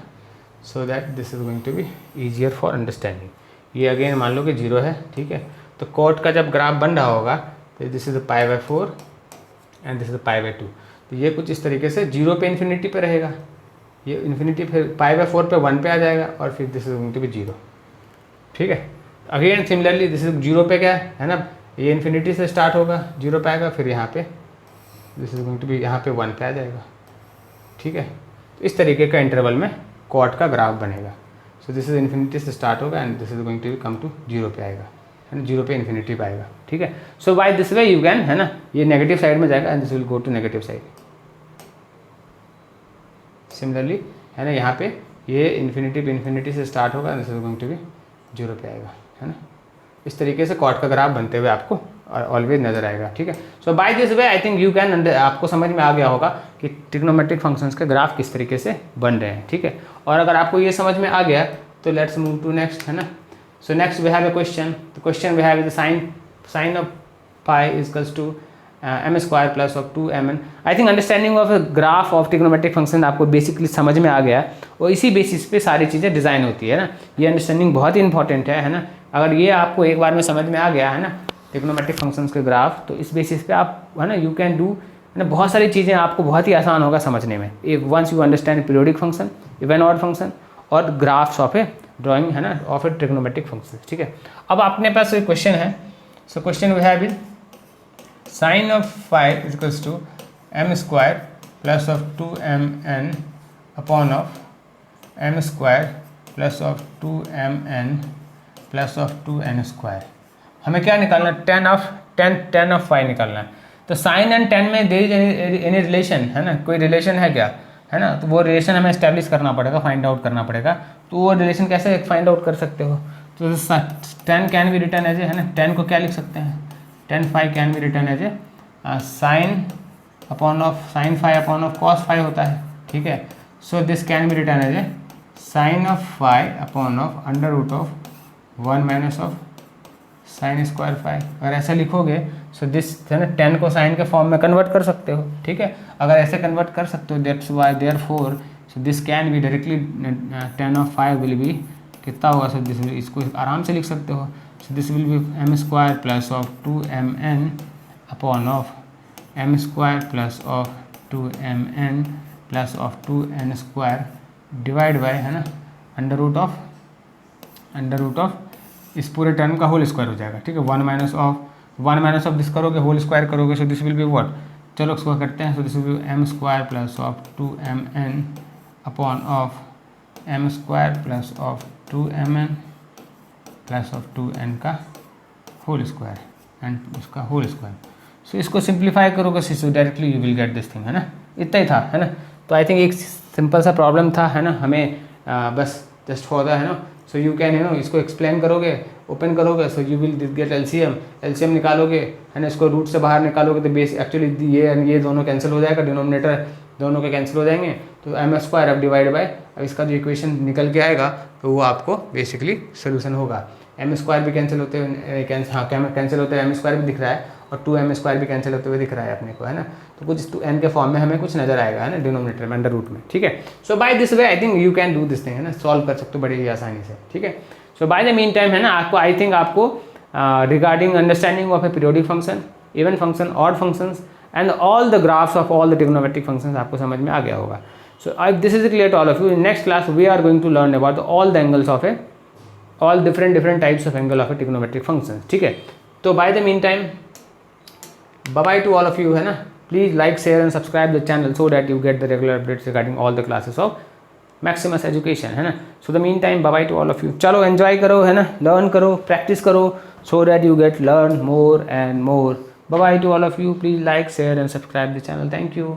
so that this is going to be easier for understanding. ये अगेन मान लो कि 0 है, ठीक है। तो कॉट का जब ग्राफ बन रहा होगा तो this is pi by 4 and this is pi by 2, तो ये कुछ इस तरीके से 0 पे इन्फिनिटी पे रहेगा, ये इन्फिनिटी फिर पाई बाय 4 पे 1 पे आ जाएगा, और फिर this is going to be 0, ठीक है। अगेन सिमिलरली दिस इज 0 पे क्या है ना, ये इन्फिनिटी से स्टार्ट होगा, 0 पे आएगा, फिर यहाँ पे this is going to be यहाँ पे 1 पे आ जाएगा, ठीक है। तो इस तरीके का इंटरवल में कॉट का ग्राफ बनेगा। सो दिस इज इन्फिनिटी से स्टार्ट होगा and this is going to come to 0 पे आएगा, है ना, 0 पे इन्फिनिटी पे आएगा, ठीक है। So by this way you can, है ना, ये नेगेटिव साइड में जाएगा and this will go to negative side. Similarly, है ना, यहाँ पे ये इन्फिनिटी से स्टार्ट होगा, this is going to be 0 पे आएगा, है ना। इस तरीके से कॉट का ग्राफ बनते हुए आपको ऑलवेज नजर आएगा, ठीक है। So by this way I think you can, आपको समझ में आ गया होगा कि ट्रिग्नोमेट्रिक फंक्शंस के ग्राफ किस तरीके से बन रहे हैं, ठीक है। और अगर आपको ये समझ में आ गया तो लेट्स मूव टू नेक्स्ट, है ना। So next we have a question, the question we have is sine of pi is equals to m square plus of 2mn। I think understanding of graph of trigonometric function आपको बेसिकली समझ में आ गया, और इसी बेसिस पे सारी चीज़ें डिज़ाइन होती है ना। ये अंडरस्टैंडिंग बहुत ही इंपॉर्टेंट है ना। अगर ये आपको एक बार में समझ में आ गया, है ना, ट्रिग्नोमेट्रिक फंक्शंस के ग्राफ, तो इस बेसिस पे आप, है ना, यू कैन डू, है ना, बहुत सारी चीज़ें आपको बहुत ही आसान होगा समझने में। If once you understand periodic function, even odd function, और ग्राफ्स ऑफ ए ड्राइंग, है ना, ऑफ ए ट्रिग्नोमेट्रिक फंक्शन, ठीक है। अब अपने पास एक क्वेश्चन है। So question we have is sine of phi is equals to m square plus of 2mn upon of m square plus of 2mn plus of 2n square. हमें क्या निकालना है, टेन ऑफ फाई निकालना है। तो साइन एंड टेन में देयर इज एनी रिलेशन, है ना, कोई रिलेशन है क्या, है ना, तो वो रिलेशन हमें एस्टेब्लिश करना पड़ेगा, फाइंड आउट करना पड़ेगा। तो वो रिलेशन कैसे फाइंड आउट कर सकते हो, तो 10 can be written as a, है ना, 10 को क्या लिख सकते हैं, 10 phi can be written as a sine upon of sine phi upon of cos phi होता है, ठीक है। So this can be written as a sine of phi upon of under root of 1 minus of sine square phi. अगर ऐसा लिखोगे सो दिस, है ना, 10 को साइन के फॉर्म में कन्वर्ट कर सकते हो, ठीक है। अगर ऐसे कन्वर्ट कर सकते हो, that's why therefore so this can be directly 10 of phi will be कितना होगा, सो दिस, इसको आराम से लिख सकते हो। So this will be m square plus of 2mn upon of m square plus of 2mn plus of 2n square divide by, है ना, under root of under root of इस पूरे टर्म का होल स्क्वायर हो जाएगा, ठीक है। 1 माइनस ऑफ दिस करोगे, होल स्क्वायर करोगे, so this will be what, चलो उसको करते हैं, so this will be M square plus of 2mn upon of m square plus of 2mn plus of 2n का होल स्क्वायर एंड उसका होल स्क्वायर। सो इसको सिंप्लीफाई करोगे so directly you will get this thing, है ना। इतना ही था, है ना। तो आई थिंक एक सिंपल सा प्रॉब्लम था, है ना, हमें बस जस्ट फॉर द, है ना, so you can, you know, इसको एक्सप्लेन करोगे, ओपन करोगे, so you will gate LCM निकालोगे, है ना, इसको रूट से बाहर निकालोगे तो बेस एक्चुअली ये दोनों कैंसिल हो जाएगा, डिनोमिनेटर दोनों के कैंसिल हो जाएंगे, तो एम स्क्वायर अब डिवाइड बाय, अब इसका जो इक्वेशन निकल के आएगा तो वो आपको बेसिकली सोल्यूशन होगा। एम स्क्वायर भी कैंसिल होते हुए कैंसिल होते हुए एम स्क्वायर भी दिख रहा है और 2m स्क्वायर भी कैंसिल होते हुए दिख रहा है अपने को, है ना। तो कुछ 2n के फॉर्म में हमें कुछ नजर आएगा, है ना, डिनोमिनेटर में, अंडर रूट में, ठीक है। So by this way I think you can do this thing, है ना, सॉल्व कर सकते हो बड़ी ही आसानी से, ठीक है। So by the mean time, है ना, आपको आई थिंक आपको regarding understanding of A periodic function, even function, odd functions and all the graphs of all the trigonometric functions आपको समझ में आ गया होगा। सो if this is clear to all of you, in next class we are going to learn about all the angles of all different types of angle of a trigonometric functions, ठीक है। तो by the meantime, bye bye to all of you, है ना। Please like, share and subscribe the channel so that you get the regular updates regarding all the classes of Maximus Education, है ना। So the meantime, bye bye to all of you. चलो enjoy करो, है ना, learn करो, practice करो, so that you get learn more and more. Bye bye to all of you. Please like, share and subscribe the channel. Thank you.